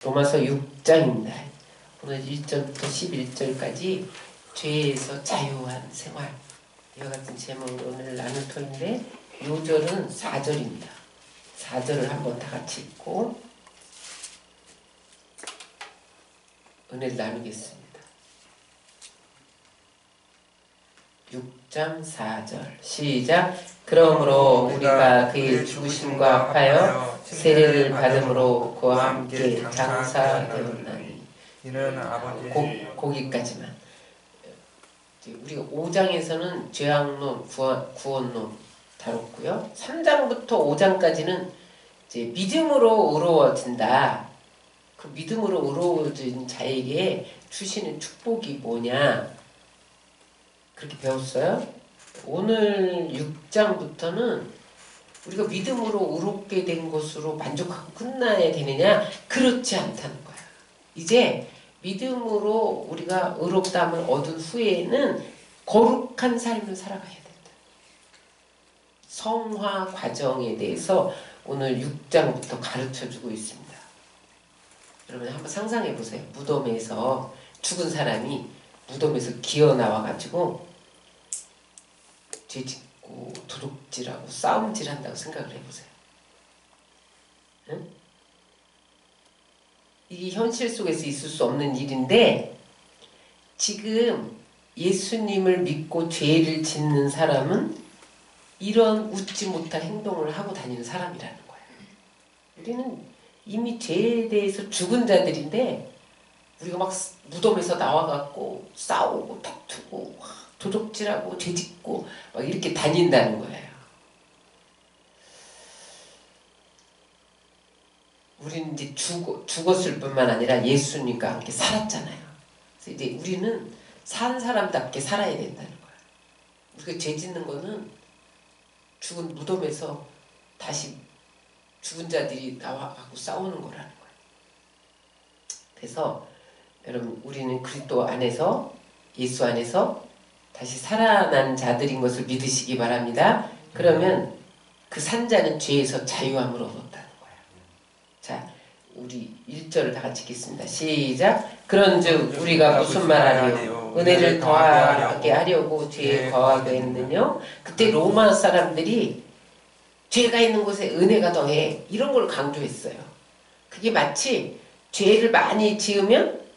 로마서 6장입니다. 오늘 1절부터 11절까지 죄에서 자유한 생활, 이와 같은 제목으로 오늘 나눌 터인데, 요절은 4절입니다. 4절을 한번 다 같이 읽고 은혜를 나누겠습니다. 6장 4절 시작. 그러므로 우리가 그의 죽으심과 합하여 세례를 받음으로 그와 함께 장사되었나니. 이는 아버지 거기까지만. 우리가 5장에서는 죄악론, 구원론 다뤘고요. 3장부터 5장까지는 이제 믿음으로 의로워진다. 그 믿음으로 의로워진 자에게 주시는 축복이 뭐냐, 그렇게 배웠어요. 오늘 6장부터는 우리가 믿음으로 의롭게 된 것으로 만족하고 끝나야 되느냐? 그렇지 않다는 거야. 이제 믿음으로 우리가 의롭다함을 얻은 후에는 거룩한 삶을 살아가야 된다. 성화 과정에 대해서 오늘 6장부터 가르쳐주고 있습니다. 여러분 한번 상상해 보세요. 무덤에서 죽은 사람이 무덤에서 기어 나와가지고 죄짓고 도둑질하고 싸움질한다고 생각을 해보세요. 응? 이게 현실 속에서 있을 수 없는 일인데, 지금 예수님을 믿고 죄를 짓는 사람은 이런 웃지 못할 행동을 하고 다니는 사람이라는 거예요. 우리는 이미 죄에 대해서 죽은 자들인데, 우리가 막 무덤에서 나와갖고 싸우고 다투고 도둑질하고 죄짓고 막 이렇게 다닌다는 거예요. 우리는 이제 죽었을 뿐만 아니라 예수님과 함께 살았잖아요. 그래서 이제 우리는 산 사람답게 살아야 된다는 거예요. 우리가 죄 짓는 거는 죽은 무덤에서 다시 죽은 자들이 나와갖고 싸우는 거라는 거예요. 그래서 여러분, 우리는 그리스도 안에서, 예수 안에서 다시 살아난 자들인 것을 믿으시기 바랍니다. 그러면 그 산자는 죄에서 자유함을 얻었다는 거예요. 자, 우리 1절을 다 같이 읽겠습니다. 시작. 그런즉 우리가 무슨 말하리요? 은혜를 더하게 하려고 죄에 거하게 했느뇨? 그때 로마 사람들이 죄가 있는 곳에 은혜가 더해, 이런 걸 강조했어요. 그게 마치 죄를 많이 지으면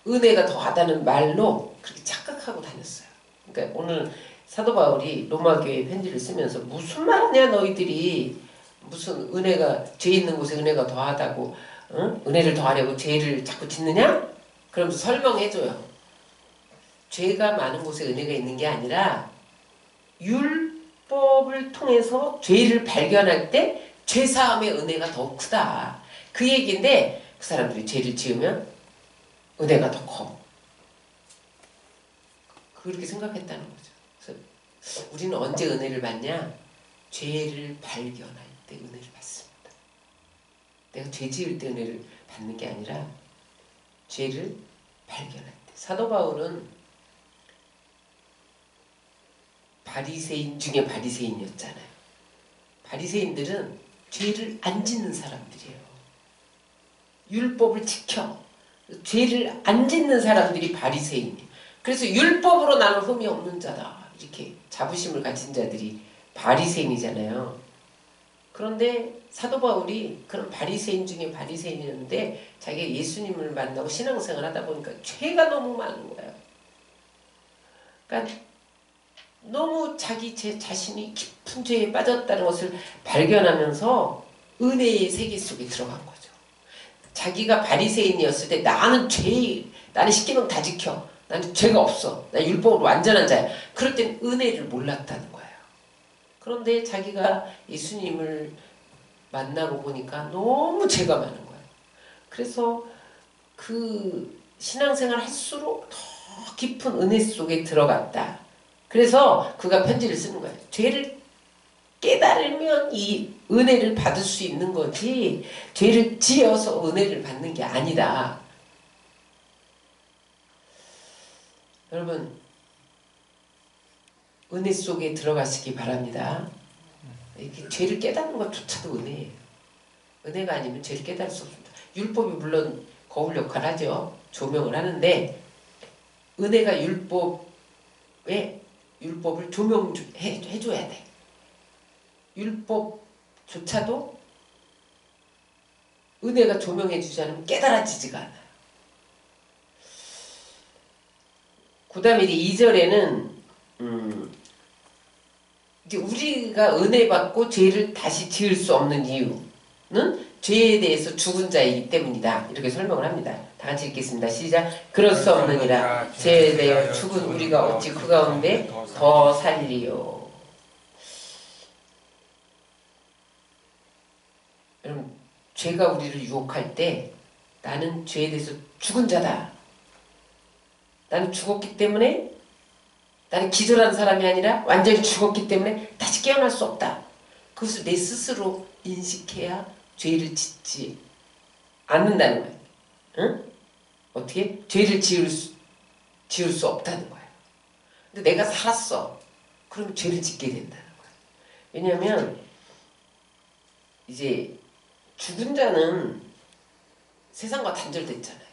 은혜가 더하다는 말로 그렇게 착각하고 다녔어요. 그러니까 오늘 사도 바울이 로마 교회에 편지를 쓰면서 무슨 말이냐 너희들이, 무슨 은혜가, 죄 있는 곳에 은혜가 더하다고, 응? 은혜를 더하려고 죄를 자꾸 짓느냐? 그러면서 설명해줘요. 죄가 많은 곳에 은혜가 있는 게 아니라 율법을 통해서 죄를 발견할 때 죄사함의 은혜가 더 크다, 그 얘기인데, 그 사람들이 죄를 지으면 은혜가 더 커. 그렇게 생각했다는 거죠. 그래서 우리는 언제 은혜를 받냐? 죄를 발견할 때 은혜를 받습니다. 내가 죄 지을 때 은혜를 받는 게 아니라 죄를 발견할 때. 사도 바울은 바리새인 중에 바리새인이었잖아요. 바리새인들은 죄를 안 짓는 사람들이에요. 율법을 지켜 죄를 안 짓는 사람들이 바리새인이에요. 그래서 율법으로 나는 흠이 없는 자다, 이렇게 자부심을 가진 자들이 바리새인이잖아요. 그런데 사도 바울이 그런 바리새인 중에 바리새인이었는데, 자기가 예수님을 만나고 신앙생활 하다 보니까 죄가 너무 많은 거예요. 그러니까 너무 자기 자신이 깊은 죄에 빠졌다는 것을 발견하면서 은혜의 세계 속에 들어간 거죠. 자기가 바리새인이었을 때 나는 십계명 다 지켜, 나는 죄가 없어, 나 율법으로 완전한 자야, 그럴 땐 은혜를 몰랐다는 거예요. 그런데 자기가 예수님을 만나고 보니까 너무 죄가 많은 거예요. 그래서 그 신앙생활 할수록 더 깊은 은혜 속에 들어갔다. 그래서 그가 편지를 쓰는 거예요. 죄를 깨달으면 이 은혜를 받을 수 있는 거지, 죄를 지어서 은혜를 받는 게 아니다. 여러분, 은혜 속에 들어가시기 바랍니다. 이렇게 죄를 깨닫는 것조차도 은혜예요. 은혜가 아니면 죄를 깨달을 수 없습니다. 율법이 물론 거울 역할을 하죠. 조명을 하는데 은혜가 율법을 해줘야 돼. 율법조차도 은혜가 조명해주지 않으면 깨달아지지가 않아요. 그 다음에 이제 2절에는 이제 우리가 은혜 받고 죄를 다시 지을 수 없는 이유는 죄에 대해서 죽은 자이기 때문이다. 이렇게 설명을 합니다. 다 같이 읽겠습니다. 시작. 그럴 수 없느니라. 죄에 대하여 죽은 우리가 어찌 그 가운데 더 살리요. 여러분, 죄가 우리를 유혹할 때 나는 죄에 대해서 죽은 자다. 나는 죽었기 때문에 나는 기절한 사람이 아니라 완전히 죽었기 때문에 다시 깨어날 수 없다. 그것을 내 스스로 인식해야 죄를 짓지 않는다는 거예요. 응? 어떻게? 죄를 지을 수 없다는 거예요. 근데 내가 살았어. 그럼 죄를 짓게 된다는 거예요. 왜냐하면 이제 죽은 자는 세상과 단절됐잖아요.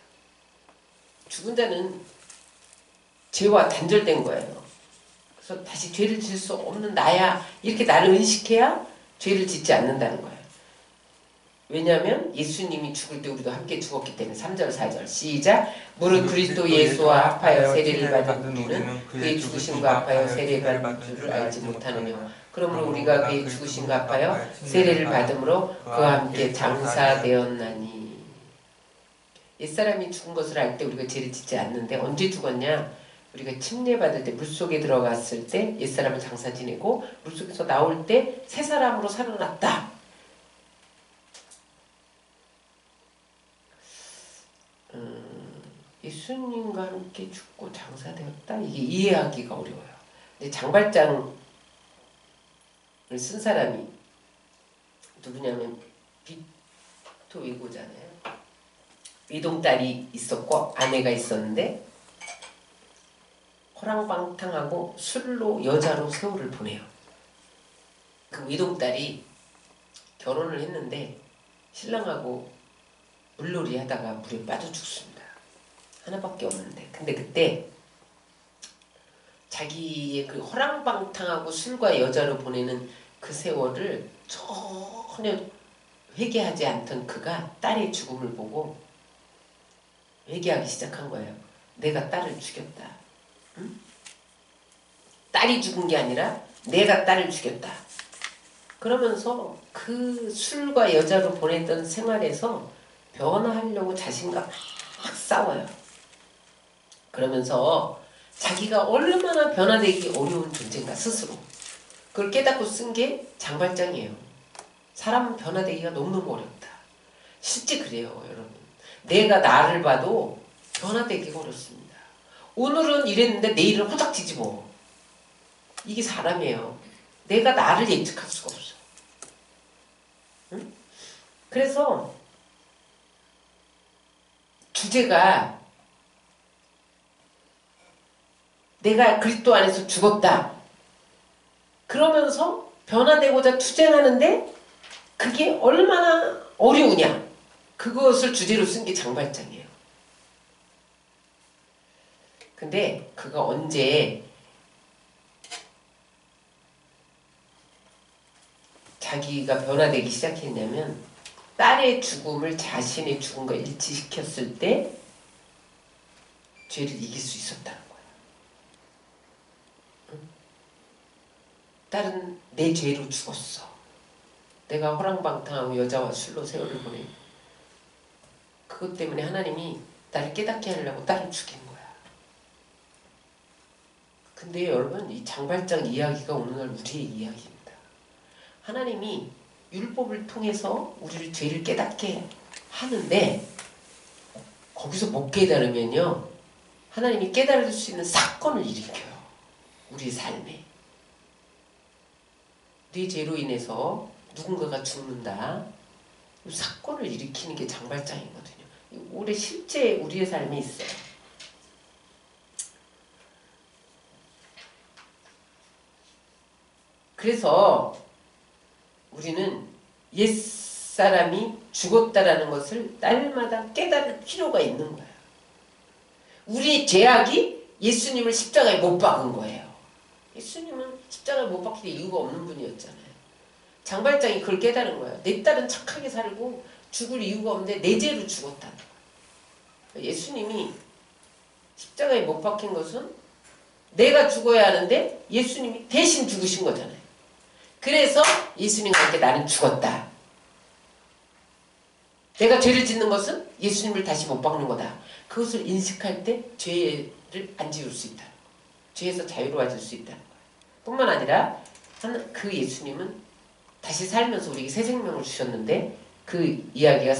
죽은 자는 죄와 단절된 거예요. 그래서 다시 죄를 지을 수 없는 나야 이렇게 나를 인식해야 죄를 짓지 않는다는 거예요. 왜냐하면 예수님이 죽을 때 우리도 함께 죽었기 때문에 3절 4절 시작. 무릇 그리스도 예수와 합하여 세례를 받은 우리는 그의 죽으심과 합하여 세례를 받은 줄을 알지 못하느냐. 그러므로 우리가 그의 죽으심과 합하여 세례를 받음으로 그와 함께 장사되었나니. 옛사람이 죽은 것을 알 때 우리가 죄를 짓지 않는데 언제 죽었냐? 우리가 침례받을 때 물속에 들어갔을 때 옛사람을 장사 지내고 물속에서 나올 때 새 사람으로 살아났다. 예수님과 함께 죽고 장사되었다? 이게 이해하기가 어려워요. 근데 장발장을 쓴 사람이 누구냐면 빅토 위고잖아요. 외동딸이 있었고 아내가 있었는데 허랑방탕하고 술로 여자로 세월을 보내요. 그 외동딸이 결혼을 했는데 신랑하고 물놀이 하다가 물에 빠져 죽습니다. 하나밖에 없는데. 근데 그때 자기의 그 허랑방탕하고 술과 여자로 보내는 그 세월을 전혀 회개하지 않던 그가 딸의 죽음을 보고 회개하기 시작한 거예요. 내가 딸을 죽였다. 응? 딸이 죽은 게 아니라 내가 딸을 죽였다. 그러면서 그 술과 여자로 보냈던 생활에서 변화하려고 자신과 막 싸워요. 그러면서 자기가 얼마나 변화되기 어려운 존재인가 스스로 그걸 깨닫고 쓴 게 장발장이에요. 사람은 변화되기가 너무너무 어렵다. 실제 그래요, 여러분. 내가 나를 봐도 변화되기가 어렵습니다. 오늘은 이랬는데 내일은 호작 뒤집어. 이게 사람이에요. 내가 나를 예측할 수가 없어. 응? 그래서 주제가 내가 그리스도 안에서 죽었다. 그러면서 변화되고자 투쟁하는데 그게 얼마나 어려우냐. 그것을 주제로 쓴 게 장발장이에요. 근데 그가 언제 자기가 변화되기 시작했냐면 딸의 죽음을 자신의 죽음과 일치시켰을 때 죄를 이길 수 있었다는 거예요. 딸은 내 죄로 죽었어. 내가 호랑방탕하고 여자와 술로 세월을 보내. 그것 때문에 하나님이 나를 깨닫게 하려고 딸을 죽인 거야. 근데 여러분 이 장발장 이야기가 오늘날 우리의 이야기입니다. 하나님이 율법을 통해서 우리를 죄를 깨닫게 하는데 거기서 못 깨달으면요 하나님이 깨달을 수 있는 사건을 일으켜요. 우리 삶에. 네 죄로 인해서 누군가가 죽는다. 이 사건을 일으키는 게 장발장이거든요. 올해 실제 우리의 삶에 있어요. 그래서 우리는 옛 옛사람이 죽었다라는 것을 날마다 깨달을 필요가 있는 거야. 우리 죄악이 예수님을 십자가에 못 박은 거예요. 예수님은 십자가에 못 박힐 이유가 없는 분이었잖아요. 장발장이 그걸 깨달은 거예요. 내 딸은 착하게 살고 죽을 이유가 없는데 내 죄로 죽었다는 거예요. 예수님이 십자가에 못 박힌 것은 내가 죽어야 하는데 예수님이 대신 죽으신 거잖아요. 그래서 예수님과 함께 나는 죽었다. 내가 죄를 짓는 것은 예수님을 다시 못 박는 거다. 그것을 인식할 때 죄를 안 지울 수 있다. 죄에서 자유로워질 수 있다는 거예요. 뿐만 아니라 그 예수님은 다시 살면서 우리에게 새 생명을 주셨는데 그 이야기가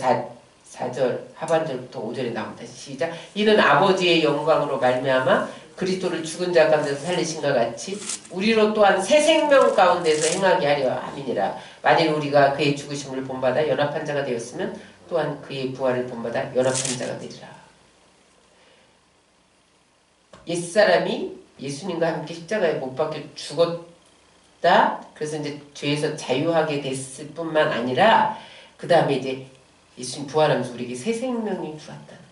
4절 하반절부터 5절에 나옵니다. 시작. 이는 아버지의 영광으로 말미암아 그리스도를 죽은 자 가운데서 살리신과 같이 우리로 또한 새 생명 가운데서 행하게 하려 함이니라. 만일 우리가 그의 죽으심을 본받아 연합한 자가 되었으면 또한 그의 부활을 본받아 연합한 자가 되리라. 옛사람이 예수님과 함께 십자가에 못 박혀 죽었다. 그래서 이제 죄에서 자유하게 됐을 뿐만 아니라 그 다음에 이제 예수님 부활하면서 우리에게 새 생명이 들어왔다는 거예요.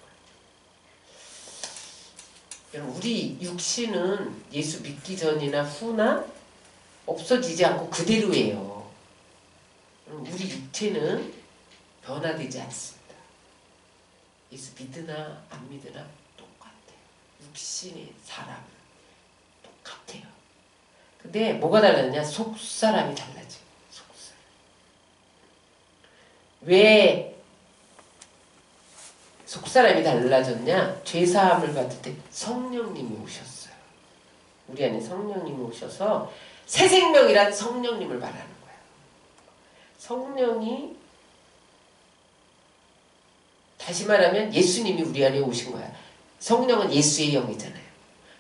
여러분, 우리 육신은 예수 믿기 전이나 후나 없어지지 않고 그대로예요. 우리 육체는 변화되지 않습니다. 예수 믿으나 안 믿으나 똑같아요. 육신의 사람 똑같아요. 근데 뭐가 달라졌냐? 속사람이 달라져요. 속사람. 왜 속사람이 달라졌냐? 죄사함을 받을 때 성령님이 오셨어요. 우리 안에 성령님이 오셔서 새 생명이란 성령님을 말하는 거예요. 성령이 다시 말하면 예수님이 우리 안에 오신 거야. 성령은 예수의 영이잖아요.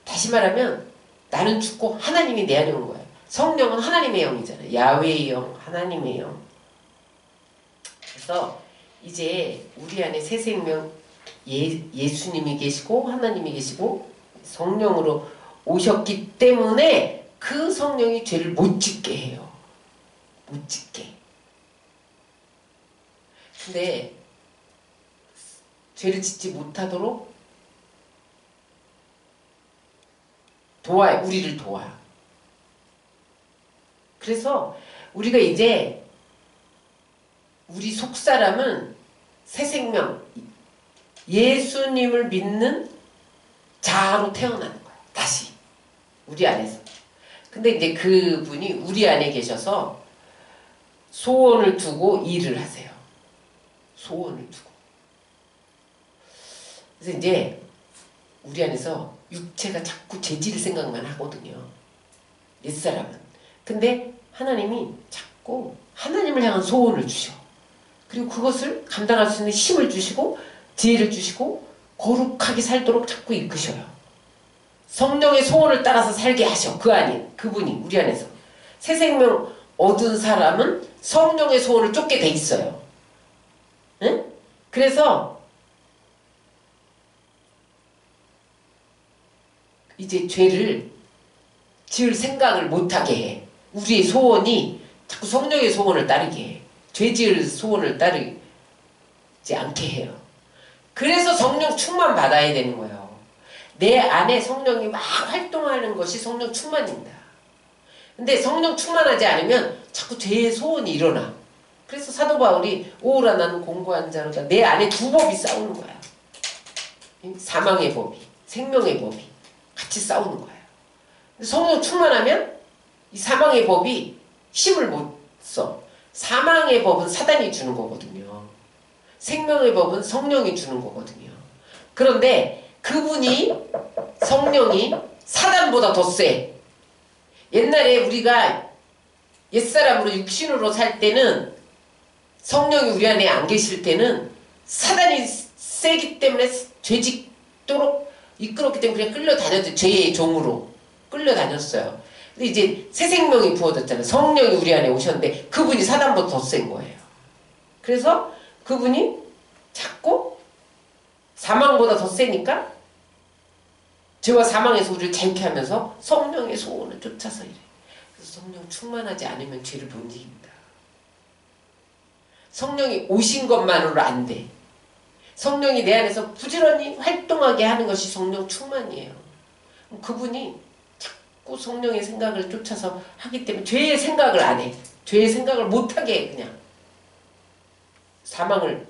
다시 말하면 나는 죽고 하나님이 내 안에 온 거야. 성령은 하나님의 영이잖아요. 야훼의 영, 하나님의 영. 그래서 이제 우리 안에 새 생명 예수님이 계시고 하나님이 계시고 성령으로 오셨기 때문에 그 성령이 죄를 못 짓게 해요. 못 짓게. 근데 죄를 짓지 못하도록 도와요. 우리를 도와요. 그래서 우리가 이제 우리 속사람은 새 생명 예수님을 믿는 자아로 태어나는 거야. 다시 우리 안에서. 근데 이제 그분이 우리 안에 계셔서 소원을 두고 일을 하세요. 소원을 두고. 그래서 이제 우리 안에서 육체가 자꾸 죄질 생각만 하거든요. 옛사람은. 근데 하나님이 자꾸 하나님을 향한 소원을 주셔. 그리고 그것을 감당할 수 있는 힘을 주시고 지혜를 주시고 거룩하게 살도록 자꾸 이끄셔요. 성령의 소원을 따라서 살게 하셔. 그분이 우리 안에서. 새 생명 얻은 사람은 성령의 소원을 쫓게 돼 있어요. 응? 그래서 이제 죄를 지을 생각을 못하게 해. 우리의 소원이 자꾸 성령의 소원을 따르게 해. 죄 지을 소원을 따르지 않게 해요. 그래서 성령 충만 받아야 되는 거예요. 내 안에 성령이 막 활동하는 것이 성령 충만입니다. 근데 성령 충만하지 않으면 자꾸 죄의 소원이 일어나. 그래서 사도 바울이 오라 나는 공고한 자로다. 내 안에 두 법이 싸우는 거야. 사망의 법이, 생명의 법이 같이 싸우는 거예요. 성령 충만하면 이 사망의 법이 힘을 못 써. 사망의 법은 사단이 주는 거거든요. 생명의 법은 성령이 주는 거거든요. 그런데 그분이 성령이 사단보다 더 세. 옛날에 우리가 옛사람으로 육신으로 살 때는 성령이 우리 안에 안 계실 때는 사단이 세기 때문에 죄짓도록 이끌었기 때문에 그냥 끌려다녔죠. 죄의 종으로 끌려다녔어요. 근데 이제 새 생명이 부어졌잖아요. 성령이 우리 안에 오셨는데 그분이 사단보다 더 센 거예요. 그래서 그분이 자꾸 사망보다 더 세니까 죄와 사망에서 우리를 자유케 하면서 성령의 소원을 쫓아서 이래. 그래서 성령 충만하지 않으면 죄를 못 이깁니다. 성령이 오신 것만으로 안 돼. 성령이 내 안에서 부지런히 활동하게 하는 것이 성령 충만이에요. 그분이 자꾸 성령의 생각을 쫓아서 하기 때문에 죄의 생각을 안 해. 죄의 생각을 못하게 해. 그냥 사망을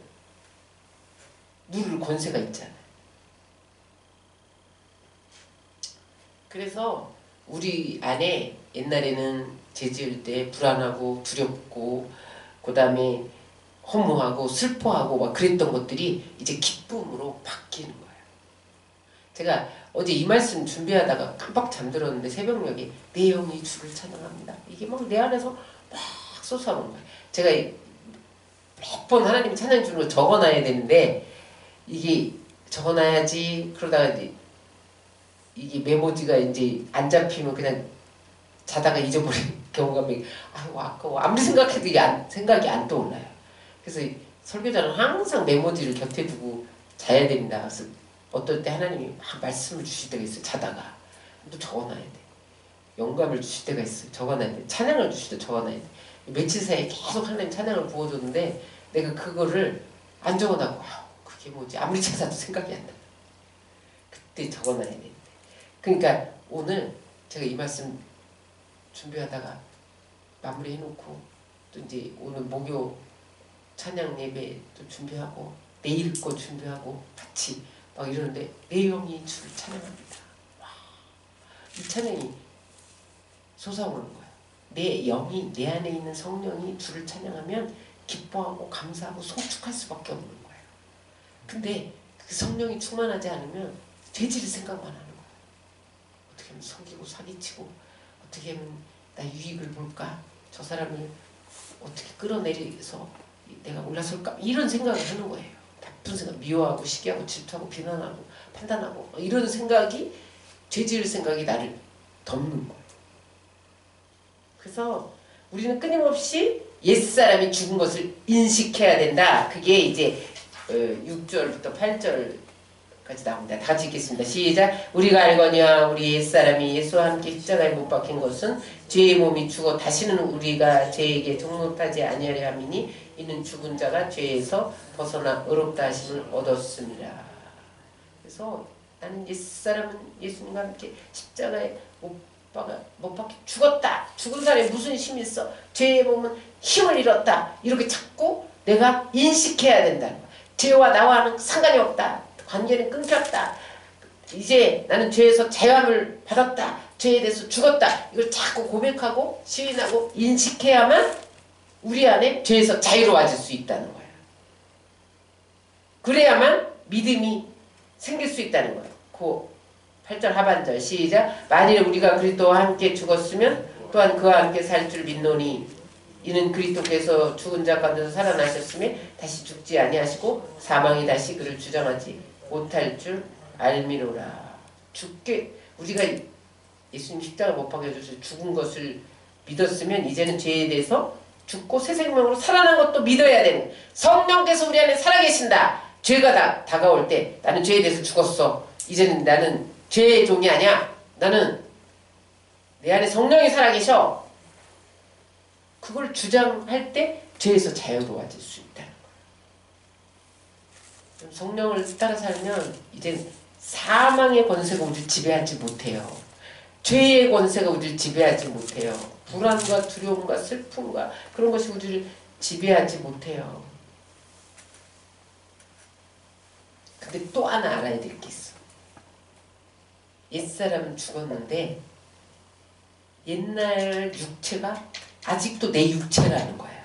누를 권세가 있잖아요. 그래서 우리 안에 옛날에는 죄 지을 때 불안하고 두렵고 그 다음에 허무하고 슬퍼하고 막 그랬던 것들이 이제 기쁨으로 바뀌는 거예요. 제가 어제 이 말씀 준비하다가 깜빡 잠들었는데 새벽녘에 내 영이 주를 찬양합니다. 이게 막 내 안에서 막 솟아오는 거예요. 제가 몇 번 하나님 찬양 주는 거 적어놔야 되는데 이게 적어놔야지 그러다가 이게 메모지가 이제 안 잡히면 그냥 자다가 잊어버린 경우가 아이고 아까워 아무리 생각해도 이게 생각이 안 떠올라요. 그래서 설교자는 항상 메모지를 곁에 두고 자야 됩니다. 그래서 어떨 때 하나님이 막 말씀을 주실 때가 있어요. 자다가 또 적어놔야 돼. 영감을 주실 때가 있어요. 적어놔야 돼. 찬양을 주실 때 적어놔야 돼. 며칠 사이에 계속 하나님 찬양을 부어줬는데 내가 그거를 안 적어놔고 그게 뭐지 아무리 찾아도 생각이 안 나. 그때 적어놔야 되는데. 그러니까 오늘 제가 이 말씀 준비하다가 마무리 해놓고 또 이제 오늘 목요 찬양 예배 또 준비하고 내일 거 준비하고 같이 막 이러는데 내 영이 주를 찬양합니다. 와, 이 찬양이 솟아오르는 거야. 내 영이 내 안에 있는 성령이 주를 찬양하면 기뻐하고 감사하고 송축할 수밖에 없는 거예요. 근데 그 성령이 충만하지 않으면 죄질 생각만 하는 거예요. 어떻게 하면 속이고 사기치고 어떻게 하면 나 유익을 볼까? 저 사람을 어떻게 끌어내려서 내가 올라설까? 이런 생각을 하는 거예요. 나쁜 생각, 미워하고 시기하고 질투하고 비난하고 판단하고 이런 생각이 죄질 생각이 나를 덮는 거예요. 그래서 우리는 끊임없이 옛사람이 죽은 것을 인식해야 된다. 그게 이제 6절부터 8절까지 나옵니다. 다 같이 읽겠습니다. 시작. 우리가 알거니와 우리 옛사람이 예수와 함께 십자가에 못 박힌 것은 죄의 몸이 죽어 다시는 우리가 죄에게 종노하지 아니하려 함이니 이는 죽은 자가 죄에서 벗어나 의롭다 하심을 얻었습니다. 그래서 나는 옛사람은 예수님과 함께 십자가에 못 박혀 죽었다. 죽은 사람이 무슨 힘이 있어? 죄의 몸은 힘을 잃었다. 이렇게 자꾸 내가 인식해야 된다는 거야. 죄와 나와는 상관이 없다. 관계는 끊겼다. 이제 나는 죄에서 자유함을 받았다. 죄에 대해서 죽었다. 이걸 자꾸 고백하고 시인하고 인식해야만 우리 안에 죄에서 자유로워질 수 있다는 거예요. 그래야만 믿음이 생길 수 있다는 거예요. 그 8절 하반절 시작. 만일 우리가 그리스도와 함께 죽었으면 또한 그와 함께 살 줄 믿노니 이는 그리스도께서 죽은 자 가운데서 살아나셨으며 다시 죽지 아니하시고 사망이 다시 그를 주장하지 못할 줄 알미로라. 죽게 우리가 예수님 십자가 못 박혀져서 죽은 것을 믿었으면 이제는 죄에 대해서 죽고 새 생명으로 살아난 것도 믿어야 되는 성령께서 우리 안에 살아계신다. 죄가 다가올 때 나는 죄에 대해서 죽었어. 이제는 나는 죄의 종이 아니야. 나는 내 안에 성령이 살아계셔. 그걸 주장할 때 죄에서 자유로워질 수 있다는 거예요. 성령을 따라 살면 이제 사망의 권세가 우리를 지배하지 못해요. 죄의 권세가 우리를 지배하지 못해요. 불안과 두려움과 슬픔과 그런 것이 우리를 지배하지 못해요. 근데 또 하나 알아야 될 게 있어. 옛사람은 죽었는데 옛날 육체가 아직도 내 육체라는 거예요.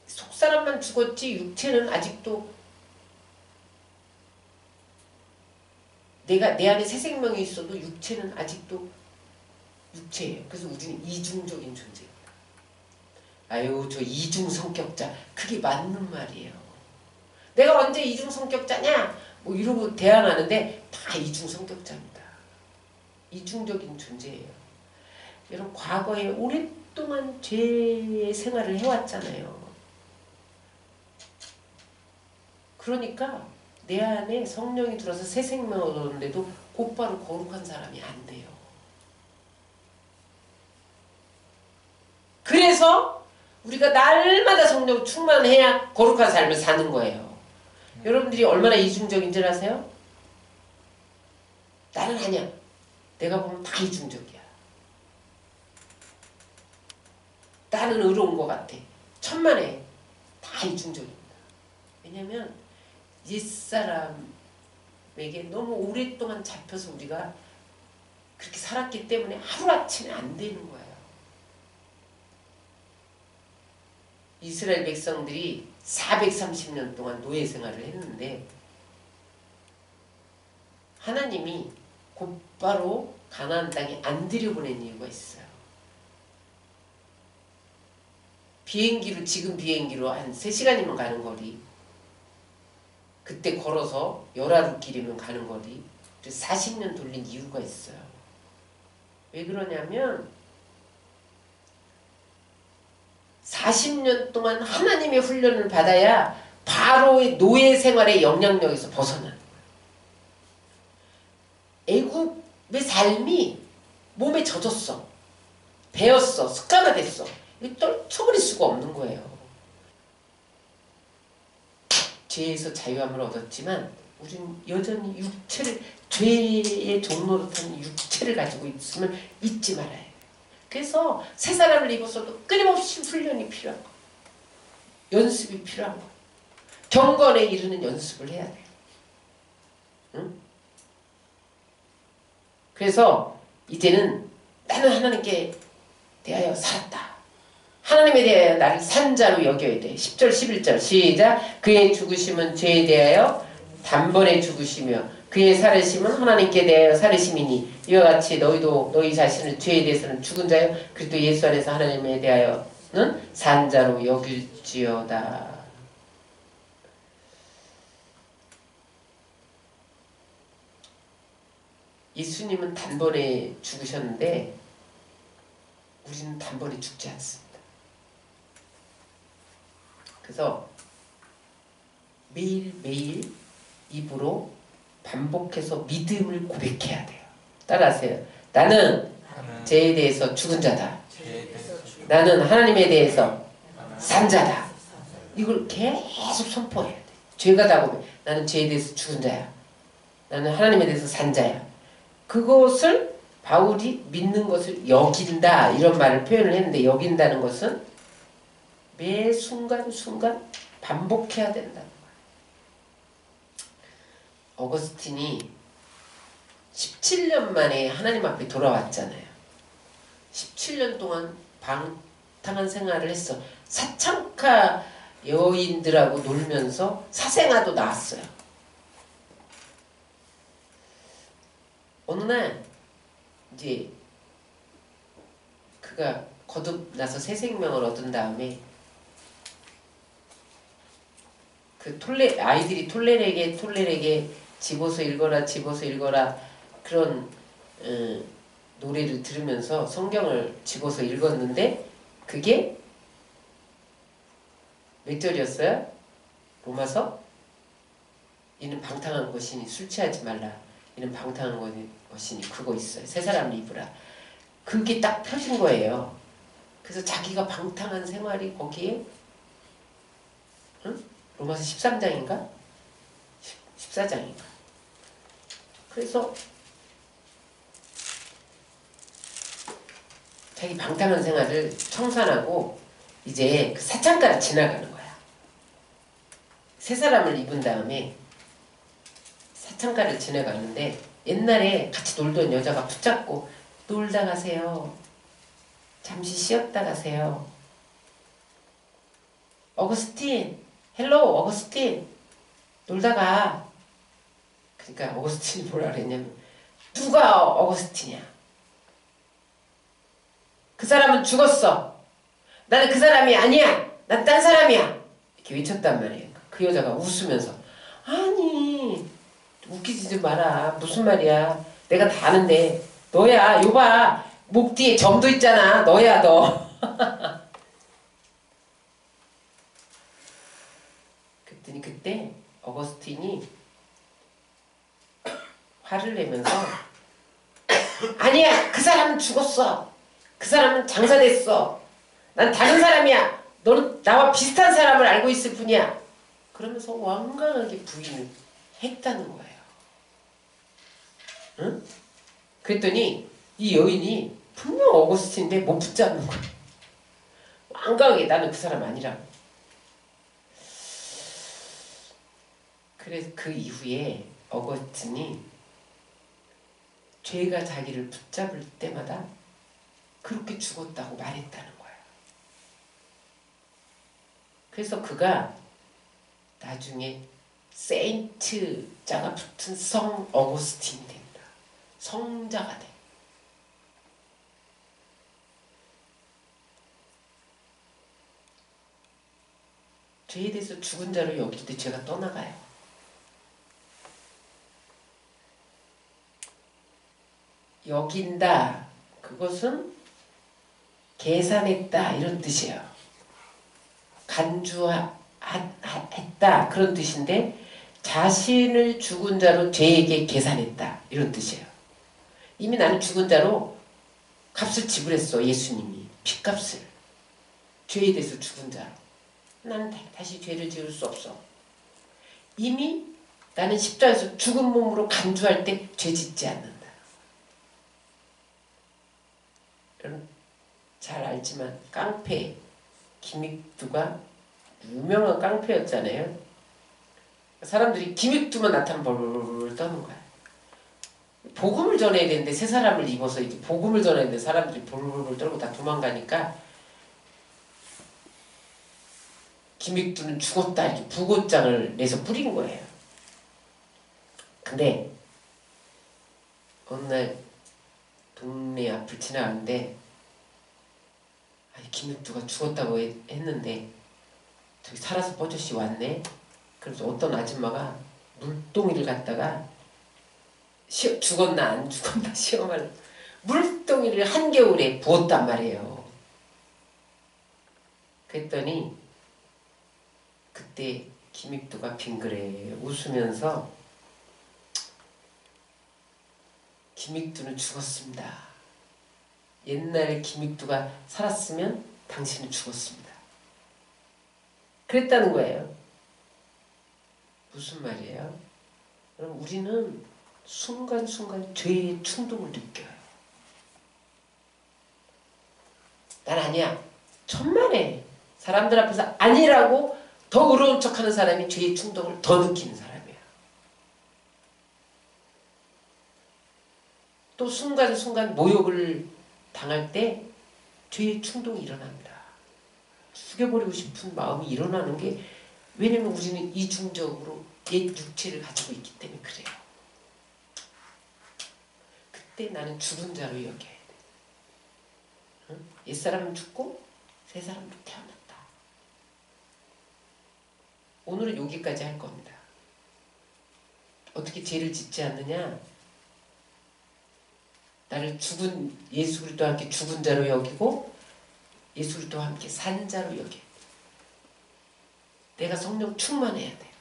속사람만 죽었지 육체는 아직도 내 안에 새 생명이 있어도 육체는 아직도 육체예요. 그래서 우리는 이중적인 존재입니다. 아유 저 이중 성격자 그게 맞는 말이에요. 내가 언제 이중 성격자냐 뭐 이러고 대항하는데 다 이중 성격자입니다. 이중적인 존재예요. 여러분 과거에 오랫동안 죄의 생활을 해왔잖아요. 그러니까 내 안에 성령이 들어서 새 생명을 얻었는데도 곧바로 거룩한 사람이 안 돼요. 그래서 우리가 날마다 성령 충만해야 거룩한 삶을 사는 거예요. 여러분들이 얼마나 이중적인 줄 아세요? 나는 아니야. 내가 보면 다 이중적이야. 나는 의로운 것 같아. 천만에 다 이중적입니다. 왜냐면 옛사람에게 너무 오랫동안 잡혀서 우리가 그렇게 살았기 때문에 하루아침에 안 되는 거예요. 이스라엘 백성들이 430년 동안 노예 생활을 했는데 하나님이 곧바로 가나안 땅에 안 들여보낸 이유가 있어요. 비행기로 지금 비행기로 한 3시간이면 가는 거리, 그때 걸어서 열하루 길이면 가는 거리, 40년 돌린 이유가 있어요. 왜 그러냐면 40년 동안 하나님의 훈련을 받아야 바로의 노예 생활의 영향력에서 벗어나는 거예요. 애굽의 삶이 몸에 젖었어. 배웠어. 습관화됐어. 이거 떨쳐버릴 수가 없는 거예요. 죄에서 자유함을 얻었지만 우리는 여전히 육체를, 죄의 종노릇하는 육체를 가지고 있음을 잊지 말아야 해요. 그래서 새 사람을 입어서도 끊임없이 훈련이 필요한 거예요. 연습이 필요한 거예요. 경건에 이르는 연습을 해야 돼요. 응? 그래서 이제는 나는 하나님께 대하여 살았다. 하나님에 대하여 나를 산 자로 여겨야 돼. 10절 11절 시작. 그의 죽으심은 죄에 대하여 단번에 죽으시며 그의 살으심은 하나님께 대하여 살으심이니 이와 같이 너희도 너희 자신을 죄에 대해서는 죽은 자요 그리스도 예수 안에서 하나님에 대하여는 산 자로 여길지어다. 예수님은 단번에 죽으셨는데 우리는 단번에 죽지 않습니다. 그래서 매일매일 입으로 반복해서 믿음을 고백해야 돼요. 따라하세요. 나는 죄에 대해서 죽은 자다. 나는 하나님에 대해서 산 자다. 이걸 계속 선포해야 돼. 죄가 다 보면 나는 죄에 대해서 죽은 자야. 나는 하나님에 대해서 산 자야. 그것을 바울이 믿는 것을 여긴다 이런 말을 표현을 했는데, 여긴다는 것은 매 순간순간 반복해야 된다는 거예요. 어거스틴이 17년 만에 하나님 앞에 돌아왔잖아요. 17년 동안 방탕한 생활을 했어. 사창가 여인들하고 놀면서 사생아도 낳았어요. 어느 날 이제 그가 거듭나서 새 생명을 얻은 다음에 그 아이들이 톨레에게 집어서 읽어라 그런 노래를 들으면서 성경을 집어서 읽었는데 그게 몇 절이었어요? 로마서? 이는 방탕한 것이니 술 취하지 말라. 이는 방탕한 것이니 그거 있어요. 새 사람을 입으라. 그게 딱 펴진 거예요. 그래서 자기가 방탕한 생활이 거기에 로마서 13장인가? 14장인가? 그래서 자기 방탕한 생활을 청산하고 이제 그 사창가를 지나가는 거야. 새 사람을 입은 다음에 사창가를 지나가는데 옛날에 같이 놀던 여자가 붙잡고 놀다 가세요. 잠시 쉬었다 가세요. 어거스틴, 헬로 어거스틴, 놀다가. 그러니까 어거스틴이 뭐라 그랬냐면 누가 어거스틴이야? 그 사람은 죽었어. 나는 그 사람이 아니야. 난 딴 사람이야. 이렇게 외쳤단 말이에요. 그 여자가 웃으면서 아니 웃기지 좀 마라. 무슨 말이야. 내가 다 아는데 너야. 요봐. 목 뒤에 점도 있잖아. 너야 너. 그랬더니 그때 어거스틴이 화를 내면서 아니야. 그 사람은 죽었어. 그 사람은 장사됐어. 난 다른 사람이야. 너는 나와 비슷한 사람을 알고 있을 뿐이야. 그러면서 완강하게 부인을 했다는 거예요. 응? 그랬더니 이 여인이 분명 어거스틴인데 못 붙잡는 거야. 완강하게 나는 그 사람 아니라고. 그래서 그 이후에 어거스틴이 죄가 자기를 붙잡을 때마다 그렇게 죽었다고 말했다는 거예요. 그래서 그가 나중에 세인트 자가 붙은 성 어거스틴이 된다. 성자가 돼. 죄에 대해서 죽은 자로 여길 때 죄가 떠나가요. 여긴다. 그것은 계산했다 이런 뜻이에요. 간주했다 그런 뜻인데 자신을 죽은 자로 죄에게 계산했다 이런 뜻이에요. 이미 나는 죽은 자로 값을 지불했어. 예수님이 핏값을. 죄에 대해서 죽은 자로. 나는 다시 죄를 지을 수 없어. 이미 나는 십자가에서 죽은 몸으로 간주할 때 죄 짓지 않는다. 여러분 잘 알지만 깡패 김익두가 유명한 깡패였잖아요. 사람들이 김익두만 나타나면 벌벌 떠는 거야. 복음을 전해야 되는데 새 사람을 입어서 이제 복음을 전해야 되는데 사람들이 벌벌 떨고 다 도망가니까 김익두는 죽었다 이렇게 부고장을 내서 뿌린 거예요. 근데 어느 날 동네 앞을 지나가는데 아니 김익두가 죽었다고 했는데 저기 살아서 버젓이 왔네. 그래서 어떤 아줌마가 물동이를 갖다가 죽었나 안 죽었나 시험을 물동이를 한겨울에 부었단 말이에요. 그랬더니 그때 김익두가 빙그레 웃으면서 김익두는 죽었습니다. 옛날 김익두가 살았으면 당신은 죽었습니다. 그랬다는 거예요. 무슨 말이에요? 그럼 우리는 순간순간 죄의 충동을 느껴요. 난 아니야. 천만에 사람들 앞에서 아니라고 더 의로운 척하는 사람이 죄의 충동을 더 느끼는 사람이야. 또 순간순간 모욕을 당할 때 죄의 충동이 일어납니다. 죽여버리고 싶은 마음이 일어나는 게 왜냐면 우리는 이중적으로 옛 육체를 가지고 있기 때문에 그래요. 그때 나는 죽은 자로 여겨야 돼. 응? 옛사람은 죽고 새사람은 태어났다. 오늘은 여기까지 할 겁니다. 어떻게 죄를 짓지 않느냐? 나를 죽은 예수 그리스도와 함께 죽은 자로 여기고 예수 그리스도와 함께 산 자로 여겨. 내가 성령 충만해야 돼.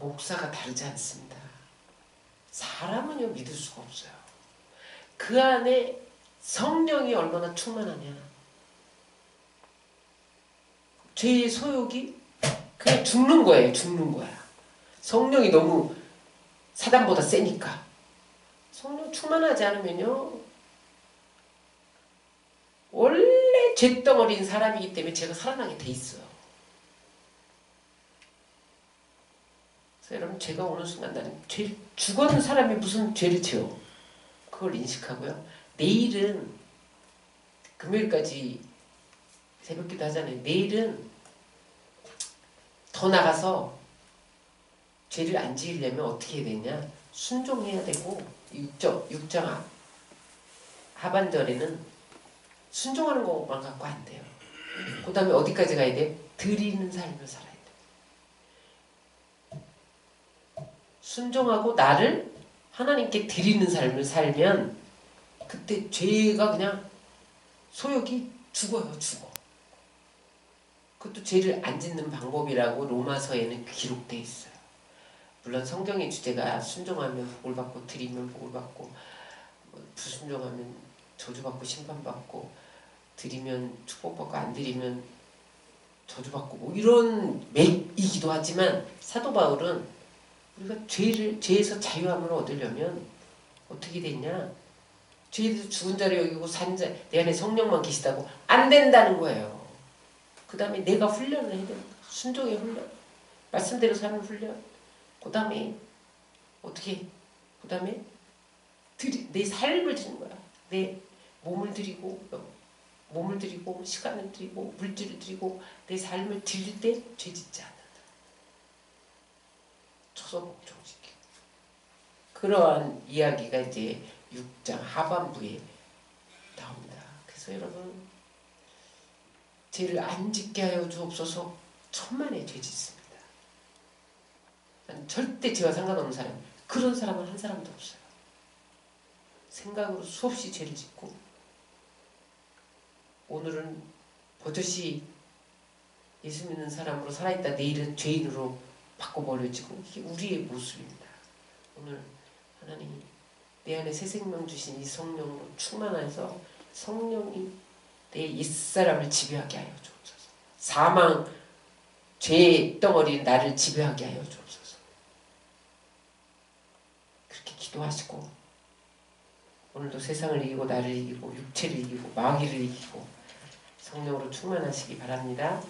목사가 다르지 않습니다. 사람은요 믿을 수가 없어요. 그 안에 성령이 얼마나 충만하냐. 죄의 소욕이 그냥 죽는 거예요. 죽는 거야. 성령이 너무 사단보다 세니까. 성령 충만하지 않으면요 원래 죄덩어리인 사람이기 때문에 죄가 살아나게 돼 있어요. 그래서 여러분 죄가 오는 순간 나는 죽은 사람이 무슨 죄를 지어. 그걸 인식하고요. 내일은 금요일까지 새벽기도 하잖아요. 내일은 더 나가서 죄를 안 지으려면 어떻게 해야 되냐. 순종해야 되고 6장 하반절에는 순종하는 것만 갖고 안 돼요. 그 다음에 어디까지 가야 돼? 드리는 삶을 살아야 돼. 순종하고 나를 하나님께 드리는 삶을 살면 그때 죄가 그냥 소욕이 죽어요. 죽어. 그것도 죄를 안 짓는 방법이라고 로마서에는 기록되어 있어요. 물론 성경의 주제가 순종하면 복을 받고 드리면 복을 받고 불순종하면 저주받고 심판받고 드리면 축복받고 안 드리면 저주받고 뭐 이런 맥이기도 하지만 사도 바울은 우리가 죄에서 자유함을 얻으려면 어떻게 됐냐? 죄에서 죽은 자를 여기고 산 자, 내 안에 성령만 계시다고 안 된다는 거예요. 그 다음에 내가 훈련을 해야 됩니다. 순종의 훈련, 말씀대로 사는 훈련. 그 다음에 어떻게? 그 다음에 내 삶을 드리는 거야. 내 몸을 드리고 시간을 드리고 물질을 드리고 내 삶을 드릴 때 죄 짓지 않는다. 초소복종시키. 그러한 이야기가 이제 6장 하반부에 나옵니다. 그래서 여러분 죄를 안 짓게 하여 주옵소서. 천만의 죄 짓습니다. 절대 죄와 상관없는 사람, 그런 사람은 한 사람도 없어요. 생각으로 수없이 죄를 짓고 오늘은 버젓이 예수 믿는 사람으로 살아있다 내일은 죄인으로 바꿔버려지고 이게 우리의 모습입니다. 오늘 하나님이 내 안에 새 생명 주신 이 성령으로 충만해서 성령이 내 옛사람을 지배하게 하여 주옵소서. 사망, 죄의 덩어리 나를 지배하게 하여 주옵소서. 그렇게 기도하시고 오늘도 세상을 이기고 나를 이기고 육체를 이기고 마귀를 이기고 성령으로 충만하시기 바랍니다.